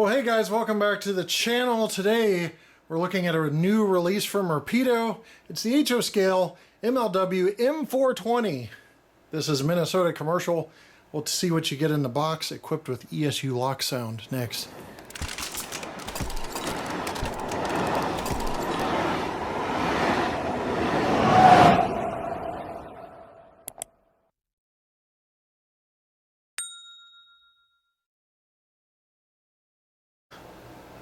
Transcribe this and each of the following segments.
Well, hey guys, welcome back to the channel. Today we're looking at a new release from Rapido. It's the HO scale MLW M420. This is Minnesota commercial. We'll see what you get in the box, equipped with ESU LOKSound next.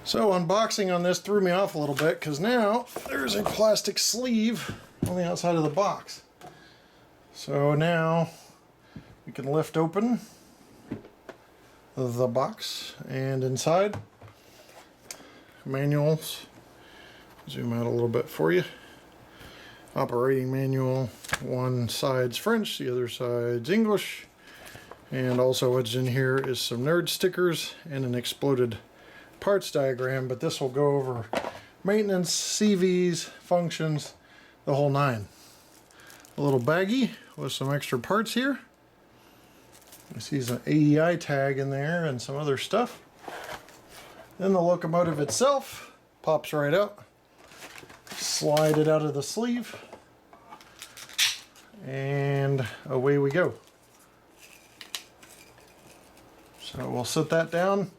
So unboxing on this threw me off a little bit because now there's a plastic sleeve on the outside of the box. So now we can lift open the box, and inside manuals. Zoom out a little bit for you. Operating manual. One side's French, the other side's English. And also what's in here is some nerd stickers and an exploded parts diagram, but this will go over maintenance, CVs, functions, the whole nine. A little baggie with some extra parts here. I see an AEI tag in there and some other stuff. Then the locomotive itself pops right out. Slide it out of the sleeve, and away we go. So we'll set that down,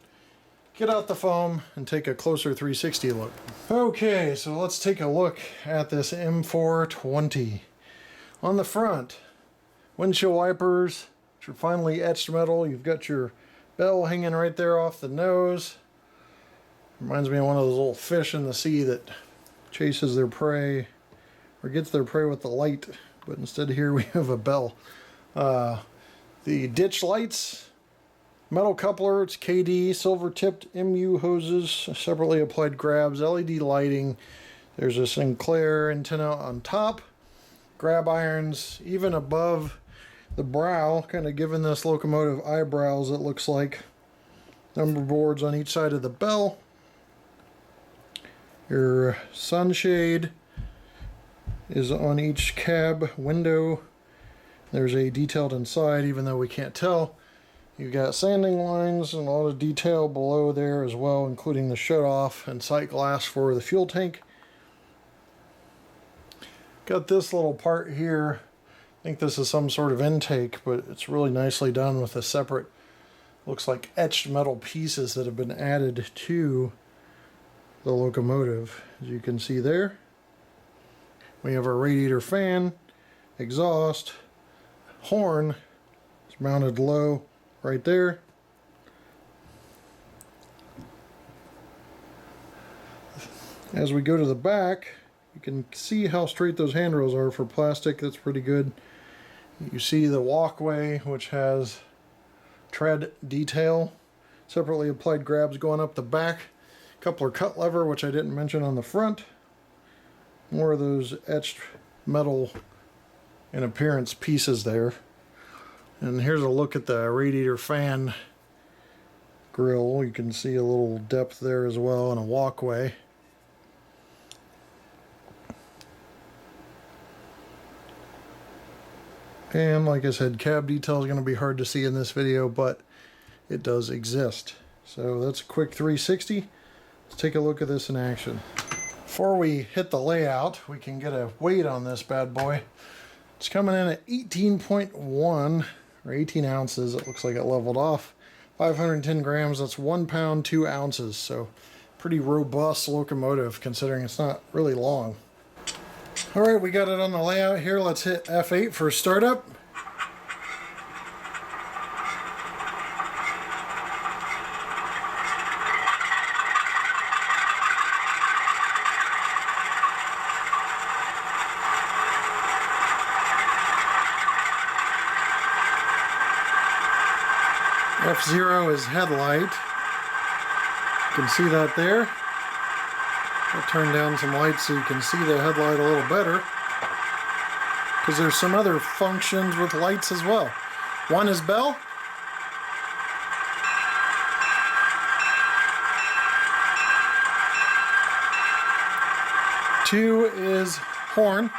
get out the foam, and take a closer 360 look. Okay, so let's take a look at this M420. On the front, windshield wipers, which are finely etched metal. You've got your bell hanging right there off the nose. Reminds me of one of those little fish in the sea that chases their prey, or gets their prey with the light, but instead here we have a bell. The ditch lights, metal coupler, it's KD, silver tipped MU hoses, separately applied grabs, LED lighting. There's a Sinclair antenna on top, grab irons even above the brow, kind of giving this locomotive eyebrows, it looks like. Number boards on each side of the bell. Your sunshade is on each cab window. There's a detailed inside, even though we can't tell. You've got sanding lines and a lot of detail below there as well, including the shut-off and sight glass for the fuel tank. Got this little part here. I think this is some sort of intake, but it's really nicely done with a separate, looks like etched metal pieces that have been added to the locomotive. As you can see there, we have our radiator fan, exhaust, horn. It's mounted low right there. As we go to the back, you can see how straight those handrails are for plastic. That's pretty good. You see the walkway, which has tread detail, separately applied grabs going up the back, coupler cut lever, which I didn't mention on the front. More of those etched metal in appearance pieces there. And here's a look at the radiator fan grill. You can see a little depth there as well, and a walkway. And like I said, cab detail is going to be hard to see in this video, but it does exist. So that's a quick 360. Let's take a look at this in action. Before we hit the layout, we can get a weight on this bad boy. It's coming in at 18.1 or 18 ounces. It looks like it leveled off. 510 grams, that's 1 pound, 2 ounces. So pretty robust locomotive considering it's not really long. All right, we got it on the layout here. Let's hit F8 for startup. F0 is headlight. You can see that there. I'll turn down some lights so you can see the headlight a little better, because there's some other functions with lights as well. One is bell. Two is horn.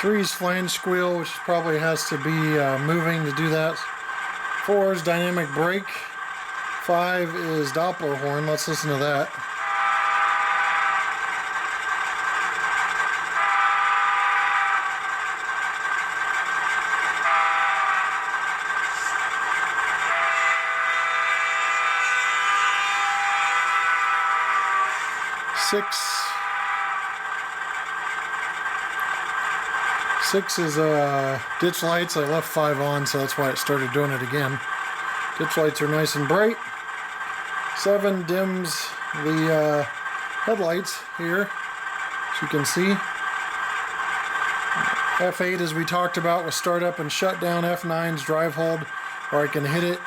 3 3's flange squeal, which probably has to be moving to do that. 4 is dynamic brake. 5 is Doppler horn. Let's listen to that. Six is ditch lights. I left 5 on, so that's why it started doing it again. Ditch lights are nice and bright. 7 dims the headlights here, as you can see. F8, as we talked about, with start up and shut down. F9's drive hold, where I can hit it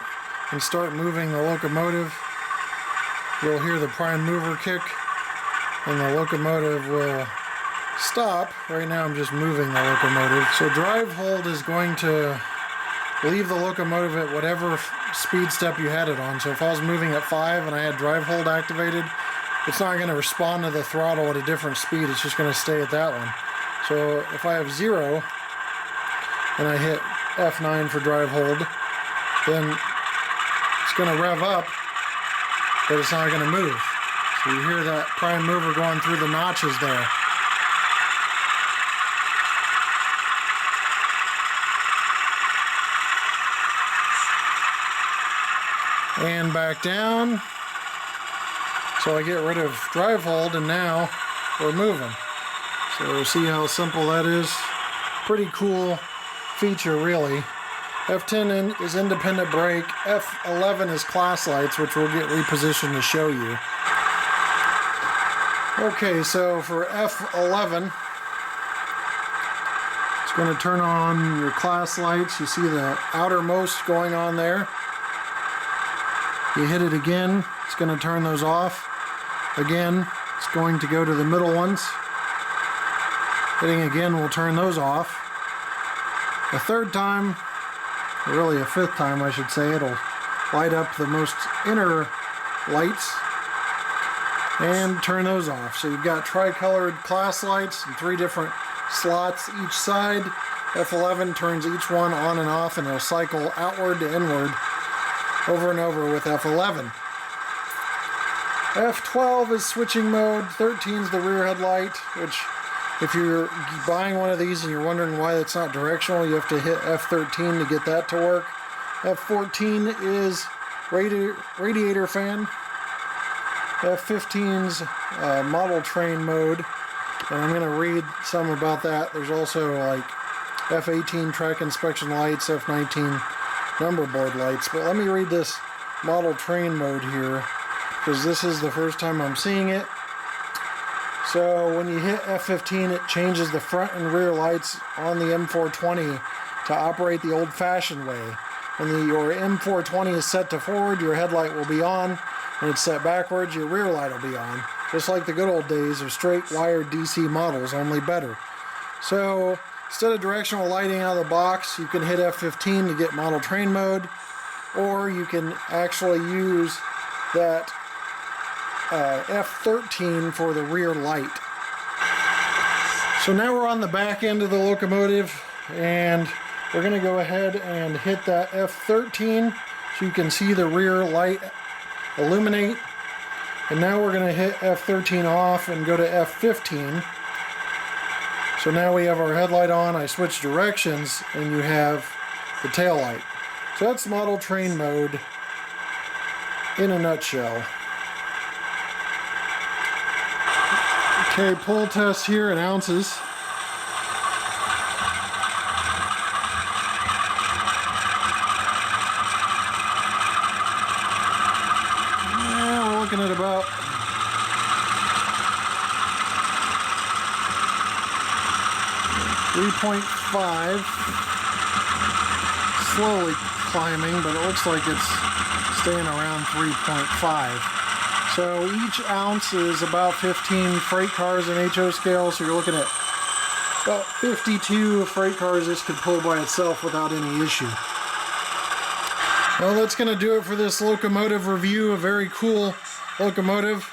and start moving the locomotive. You'll hear the prime mover kick, and the locomotive will stop. Right now I'm just moving the locomotive. So drive hold is going to leave the locomotive at whatever speed step you had it on. So if I was moving at 5 and I had drive hold activated, it's not going to respond to the throttle at a different speed. It's just going to stay at that one. So if I have 0 and I hit F9 for drive hold, then it's going to rev up, but it's not going to move. So you hear that prime mover going through the notches there. And back down. So I get rid of drive hold, and now we're moving. So see how simple that is? Pretty cool feature, really. F10 is independent brake. F11 is class lights, which we'll get repositioned to show you. Okay, so for F11, it's going to turn on your class lights. You see the outermost going on there. You hit it again, it's going to turn those off. Again, it's going to go to the middle ones. Hitting again will turn those off. A third time, or really a 5th time I should say, it'll light up the most inner lights and turn those off. So you've got tri-colored class lights in 3 different slots each side. F11 turns each one on and off, and it'll cycle outward to inward over and over with F11. F12 is switching mode. 13 is the rear headlight, which if you're buying one of these and you're wondering why it's not directional, you have to hit F13 to get that to work. F14 is radiator fan. F15's model train mode, and I'm going to read some about that. There's also like F18 track inspection lights, F19 number board lights, but let me read this model train mode here, because this is the first time I'm seeing it. So when you hit F15, it changes the front and rear lights on the M420 to operate the old-fashioned way. When your M420 is set to forward, your headlight will be on. When it's set backwards, your rear light will be on. Just like the good old days of straight wired DC models, only better. So instead of directional lighting out of the box, you can hit F15 to get model train mode, or you can actually use that F13 for the rear light. So now we're on the back end of the locomotive, and we're going to go ahead and hit that F13 so you can see the rear light illuminate. And now we're going to hit F13 off and go to F15. So now we have our headlight on, I switch directions, and you have the tail light. So that's model train mode in a nutshell. Okay, pull test here in ounces. Yeah, we're looking at about 3.5, slowly climbing, but it looks like it's staying around 3.5. So each ounce is about 15 freight cars in HO scale, so you're looking at about 52 freight cars this could pull by itself without any issue. Well, that's going to do it for this locomotive review. A very cool locomotive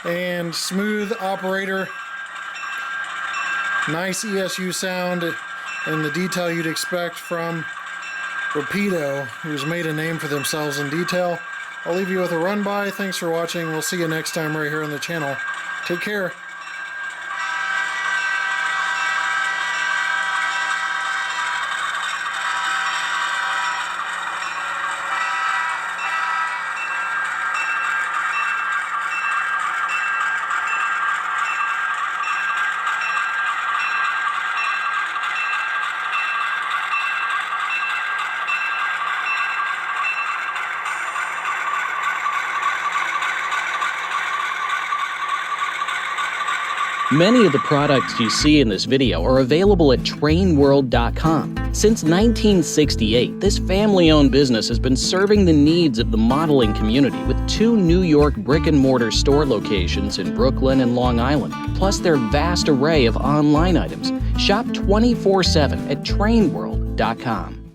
and smooth operator. Nice ESU sound and the detail you'd expect from Rapido, who's made a name for themselves in detail. I'll leave you with a run by. Thanks for watching. We'll see you next time right here on the channel. Take care. Many of the products you see in this video are available at trainworld.com. Since 1968, this family-owned business has been serving the needs of the modeling community with 2 New York brick-and-mortar store locations in Brooklyn and Long Island, plus their vast array of online items. Shop 24/7 at trainworld.com.